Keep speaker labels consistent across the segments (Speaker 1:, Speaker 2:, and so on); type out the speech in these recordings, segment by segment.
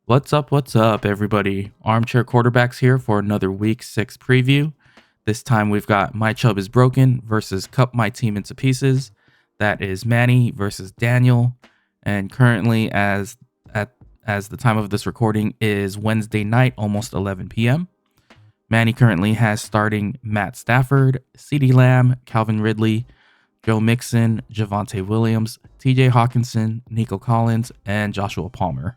Speaker 1: What's up, everybody? Armchair Quarterbacks here for another Week 6 preview. This time we've got My Chubb is Broken versus Cup My Team into Pieces. That is Manny versus Daniel. And currently, as the time of this recording is Wednesday night, almost 11 p.m. Manny currently has starting Matt Stafford, CeeDee Lamb, Calvin Ridley, Joe Mixon, Javonte Williams, TJ Hawkinson, Nico Collins, and Joshua Palmer.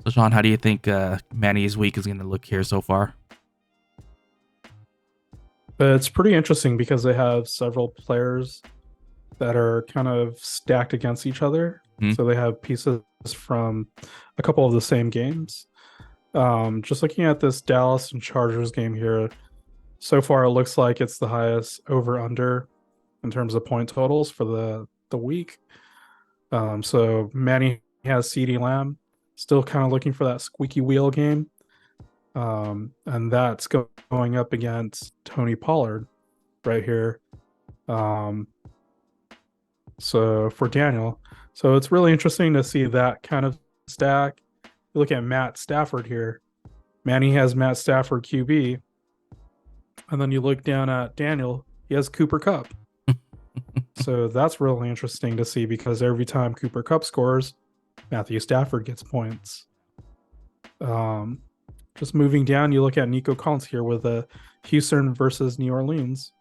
Speaker 1: So, Shawn, how do you think Manny's week is going to look here so far?
Speaker 2: It's pretty interesting because they have several players that are kind of stacked against each other.
Speaker 1: Hmm?
Speaker 2: So they have pieces from a couple of the same games. Just looking at this Dallas and Chargers game here, so far it looks like it's the highest over under in terms of point totals for the week. So Manny has CeeDee Lamb, still kind of looking for that squeaky wheel game. And that's going up against Tony Pollard right here. So for Daniel, so it's really interesting to see that kind of stack. You look at Matt Stafford here. Manny has Matt Stafford QB, and then you look down at Daniel. He has Cooper Kupp. So that's really interesting to see because every time Cooper Kupp scores, Matthew Stafford gets points. Just moving down, you look at Nico Collins here with Houston versus New Orleans.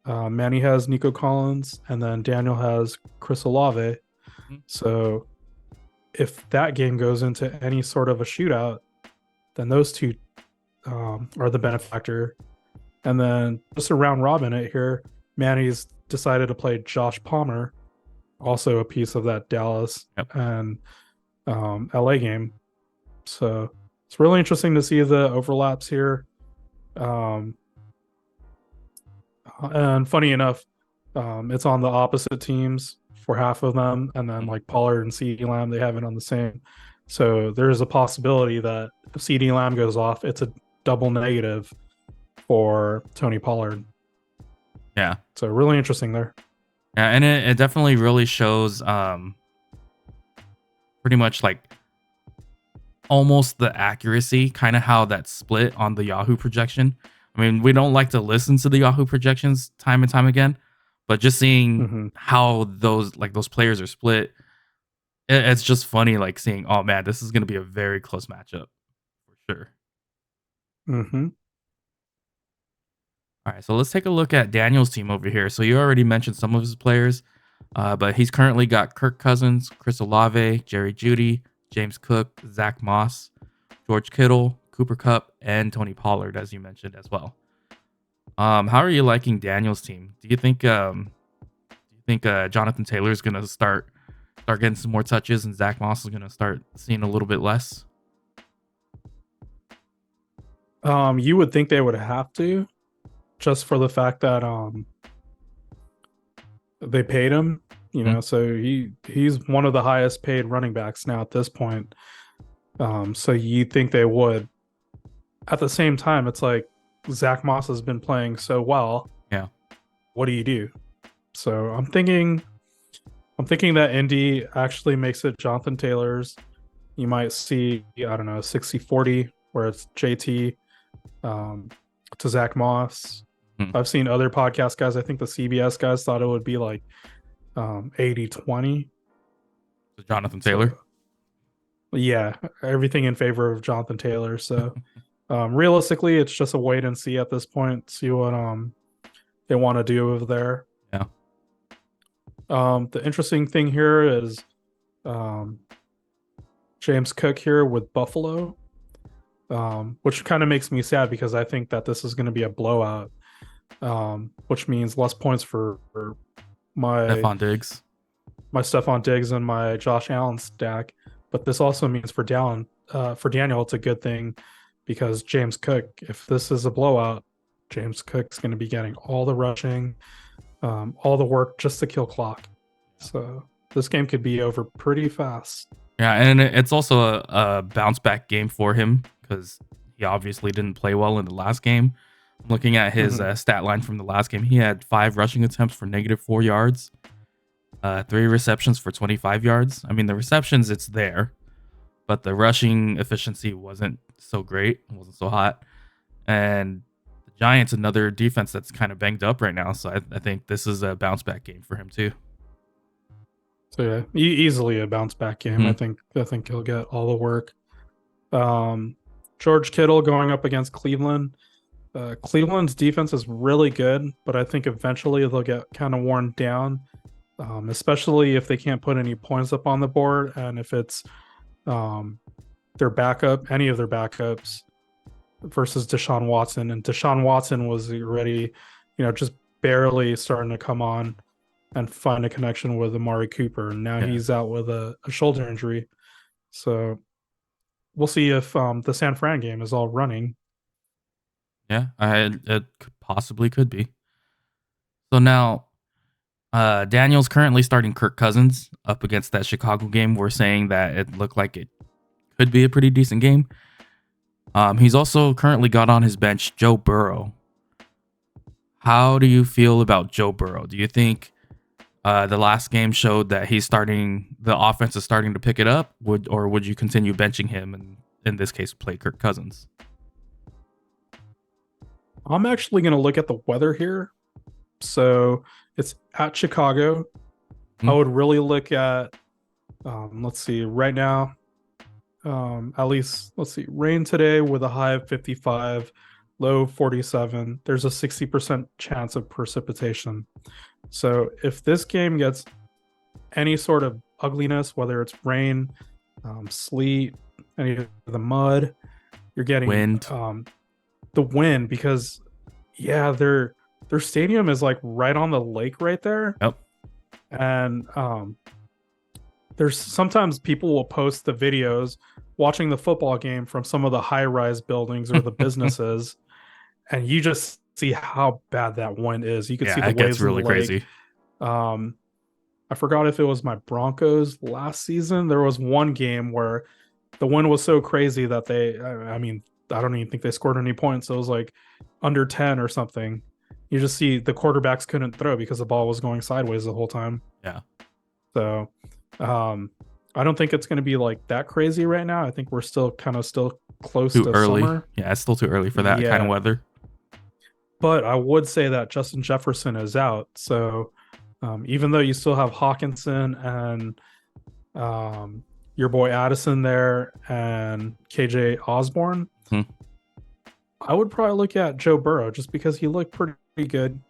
Speaker 2: Manny has Nico Collins, and then Daniel has Chris Olave. So if that game goes into any sort of a shootout, then those two are the benefactor. And then just a round robin it here, Manny's decided to play Josh Palmer, also a piece of that Dallas and LA game. So it's really interesting to see the overlaps here. And funny enough, it's on the opposite teams for half of them. And then like Pollard and CeeDee Lamb, they have it on the same. So there's a possibility that if CeeDee Lamb goes off, it's a double negative for Tony Pollard.
Speaker 1: Yeah.
Speaker 2: So really interesting there.
Speaker 1: Yeah, and it definitely really shows pretty much like almost the accuracy, kind of how that split on the Yahoo projection. I mean, we don't like to listen to the Yahoo projections time and time again, but just seeing how those players are split, it's just funny, like seeing, oh man, this is going to be a very close matchup for sure. All right, so let's take a look at Daniel's team over here. So you already mentioned some of his players, but he's currently got Kirk Cousins, Chris Olave, Jerry Jeudy, James Cook, Zach Moss, George Kittle, Cooper Kupp, and Tony Pollard, as you mentioned as well. How are you liking Daniel's team? Do you think Jonathan Taylor is gonna start getting some more touches, and Zach Moss is gonna start seeing a little bit less?
Speaker 2: You would think they would have to, just for the fact that they paid him, so he's one of the highest paid running backs now at this point. So you think they would. At the same time, it's like Zach Moss has been playing so well.
Speaker 1: Yeah.
Speaker 2: What do you do? So I'm thinking that Indy actually makes it Jonathan Taylor's. You might see, I don't know, 60-40, where it's JT to Zach Moss. I've seen other podcast guys. I think the CBS guys thought it would be like 80-20.
Speaker 1: Jonathan Taylor?
Speaker 2: Yeah, everything in favor of Jonathan Taylor. So realistically, it's just a wait and see at this point. See what they want to do over there.
Speaker 1: Yeah.
Speaker 2: The interesting thing here is James Cook here with Buffalo, which kind of makes me sad because I think that this is going to be a blowout. Which means less points for my
Speaker 1: Stephon Diggs,
Speaker 2: and my Josh Allen stack. But this also means for Daniel, it's a good thing because James Cook, if this is a blowout, James Cook's going to be getting all the rushing, all the work just to kill clock. So this game could be over pretty fast.
Speaker 1: Yeah, and it's also a bounce back game for him because he obviously didn't play well in the last game. Looking at his stat line from the last game, he had 5 rushing attempts for -4 yards, 3 receptions for 25 yards. I mean, the receptions, it's there, but the rushing efficiency wasn't so great, wasn't so hot. And the Giants, another defense that's kind of banged up right now. So I think this is a bounce back game for him too.
Speaker 2: So yeah, easily a bounce back game.
Speaker 1: Mhm.
Speaker 2: I think he'll get all the work. George Kittle going up against Cleveland. Cleveland's defense is really good, but I think eventually they'll get kind of worn down, especially if they can't put any points up on the board, and if it's their backup, any of their backups, versus Deshaun Watson. And Deshaun Watson was already, just barely starting to come on and find a connection with Amari Cooper. And now he's out with a shoulder injury. So we'll see if the San Fran game is all running.
Speaker 1: Yeah, it possibly could be. So now, Daniel's currently starting Kirk Cousins up against that Chicago game. We're saying that it looked like it could be a pretty decent game. He's also currently got on his bench Joe Burrow. How do you feel about Joe Burrow? Do you think the last game showed that the offense is starting to pick it up? Would you continue benching him and in this case play Kirk Cousins?
Speaker 2: I'm actually going to look at the weather here. So it's at Chicago. I would really look at, let's see, right now, at least, let's see, rain today with a high of 55, low 47. There's a 60% chance of precipitation. So if this game gets any sort of ugliness, whether it's rain, sleet, any of the mud, you're getting
Speaker 1: Wind.
Speaker 2: The wind, because their stadium is like right on the lake right there.
Speaker 1: Yep.
Speaker 2: And there's sometimes people will post the videos watching the football game from some of the high-rise buildings or the businesses, and you just see how bad that wind is. You can see the waves
Speaker 1: really
Speaker 2: in the lake.
Speaker 1: crazy.
Speaker 2: I forgot if it was my Broncos last season. There was one game where the wind was so crazy that I don't even think they scored any points. So it was like under 10 or something. You just see the quarterbacks couldn't throw because the ball was going sideways the whole time.
Speaker 1: Yeah.
Speaker 2: So I don't think it's going to be like that crazy right now. I think we're still close
Speaker 1: Too
Speaker 2: to
Speaker 1: early.
Speaker 2: summer.
Speaker 1: Yeah, it's still too early for that kind of weather.
Speaker 2: But I would say that Justin Jefferson is out. So even though you still have Hawkinson and your boy Addison there and KJ Osborne, I would probably look at Joe Burrow just because he looked pretty good.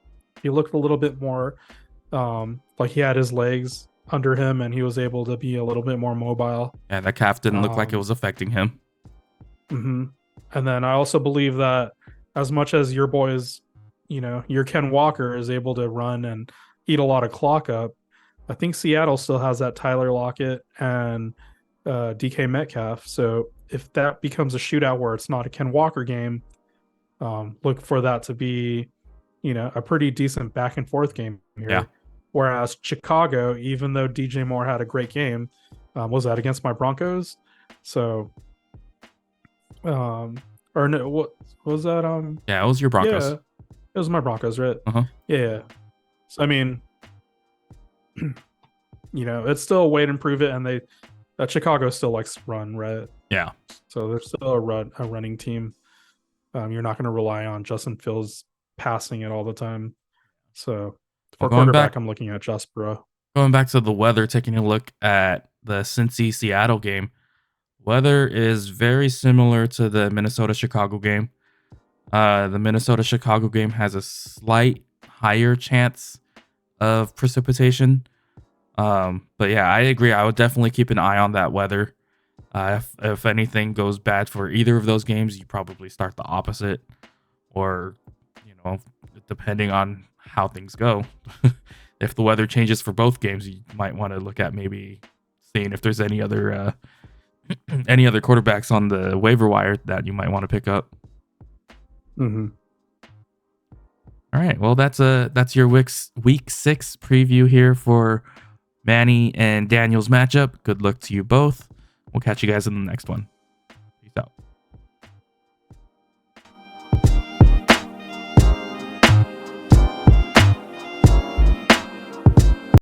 Speaker 2: He looked a little bit more like he had his legs under him and he was able to be a little bit more mobile.
Speaker 1: Yeah, that calf didn't look like it was affecting him.
Speaker 2: And then I also believe that as much as your boys, your Ken Walker is able to run and eat a lot of clock up, I think Seattle still has that Tyler Lockett and DK Metcalf. So if that becomes a shootout where it's not a Ken Walker game, look for that to be, a pretty decent back and forth game here.
Speaker 1: Yeah.
Speaker 2: Whereas Chicago, even though DJ Moore had a great game, was that against my Broncos? So, or no, what was that?
Speaker 1: Yeah, it was your Broncos.
Speaker 2: Yeah, it was my Broncos, right? Yeah. So I mean, it's still a way to improve it, and Chicago still likes to run, right?
Speaker 1: Yeah.
Speaker 2: So they're still a running team. You're not going to rely on Justin Fields passing it all the time. So for quarterback, I'm looking at Josh Burrow.
Speaker 1: Going back to the weather, taking a look at the Cincy Seattle game, weather is very similar to the Minnesota Chicago game. The Minnesota Chicago game has a slight higher chance of precipitation. But yeah, I agree. I would definitely keep an eye on that weather. If anything goes bad for either of those games, you probably start the opposite, or depending on how things go. If the weather changes for both games, you might want to look at maybe seeing if there's any other quarterbacks on the waiver wire that you might want to pick up.
Speaker 2: All
Speaker 1: right, well that's your week 6 preview here for Manny and Daniel's matchup. Good luck to you both. We'll catch you guys in the next one.